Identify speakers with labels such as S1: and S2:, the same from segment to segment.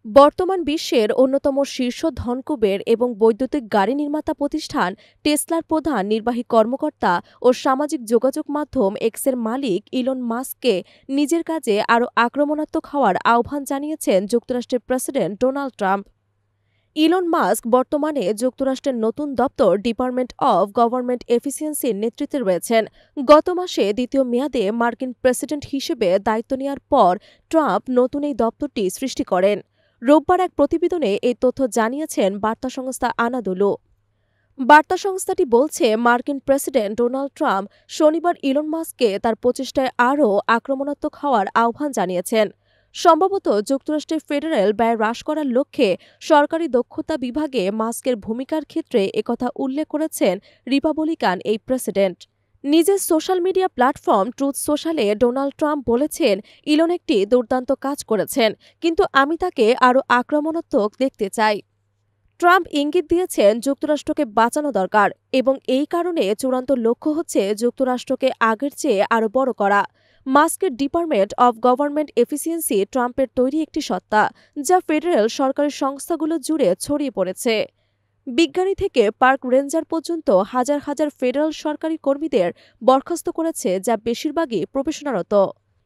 S1: বর্তমান বিশ্বের অন্যতম শীর্ষ ধনকুবের এবং বৈদ্যুতিক গাড়ি নির্মাতা প্রতিষ্ঠান টেসলার প্রধান নির্বাহী কর্মকর্তা ও সামাজিক যোগাযোগ মাধ্যম এক্সের মালিক ইলন মাস্ককে নিজের কাজে আরও আক্রমণাত্মক হওয়ার আহ্বান জানিয়েছেন যুক্তরাষ্ট্রের president Donald Trump. Elon Musk বর্তমানে যুক্তরাষ্ট্রের নতুন দপ্তর ডিপার্টমেন্ট অব গভর্নমেন্ট এফিসিয়েন্সির নেতৃত্বে রয়েছেন। গত মাসে দ্বিতীয় মেয়াদে মার্কিন প্রেসিডেন্ট হিসেবে দায়িত্ব নেওয়ার পর ট্রাম্প নতুন এই দপ্তরটি সৃষ্টি করেন। রোববার এক প্রতিবেদনে এই তথ্য জানিয়েছেন বার্তা সংস্থা আনাদোলু। বার্তা সংস্থাটি বলছে, মার্কিন প্রেসিডেন্ট ডোনাল্ড ট্রাম্প শনিবার ইলন মাস্ককে তার প্রচেষ্টায় আরও আক্রমণাত্মক হওয়ার আহ্বান জানিয়েছেন। সম্ভবত যুক্তরাষ্ট্রের ফেডারেল ব্যয় হ্রাস করার লক্ষ্যে সরকারি দক্ষতা বিভাগে মাস্কের ভূমিকার ক্ষেত্রে একথা উল্লেখ করেছেন রিপাবলিকান এই প্রেসিডেন্ট। নিজের সোশ্যাল মিডিয়া প্ল্যাটফর্ম ট্রুথ সোশ্যালে ডোনাল্ড ট্রাম্প বলেছেন, ইলন একটি দুর্দান্ত কাজ করেছেন, কিন্তু আমি তাকে আরও আক্রমণাত্মক দেখতে চাই। ট্রাম্প ইঙ্গিত দিয়েছেন যুক্তরাষ্ট্রকে বাঁচানো দরকার এবং এই কারণে চূড়ান্ত লক্ষ্য হচ্ছে যুক্তরাষ্ট্রকে আগের চেয়ে আরও বড় করা। মাস্কের ডিপার্টমেন্ট অব গভর্নমেন্ট এফিসিয়েন্সি ট্রাম্পের তৈরি একটি সত্তা, যা ফেডারেল সরকারি সংস্থাগুলো জুড়ে ছড়িয়ে পড়েছে। বিজ্ঞানী থেকে পার্ক রেঞ্জার পর্যন্ত হাজার হাজার ফেডারেল সরকারি কর্মীদের বরখাস্ত করেছে, যা বেশিরভাগই প্রবেশনারত।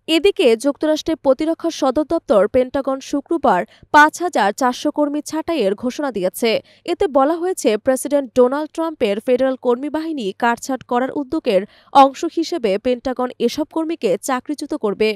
S1: এদিকে যুক্তরাষ্ট্রের প্রতিরক্ষা সদর দপ্তর পেন্টাগন শুক্রবার ৫,৪০০ কর্মী ছাঁটাইয়ের ঘোষণা দিয়েছে। এতে বলা হয়েছে, প্রেসিডেন্ট ডোনাল্ড ট্রাম্পের ফেডারেল কর্মী বাহিনী কাটছাঁট করার উদ্যোগের অংশ হিসেবে পেন্টাগন এসব কর্মীকে চাকরিচ্যুত করবে।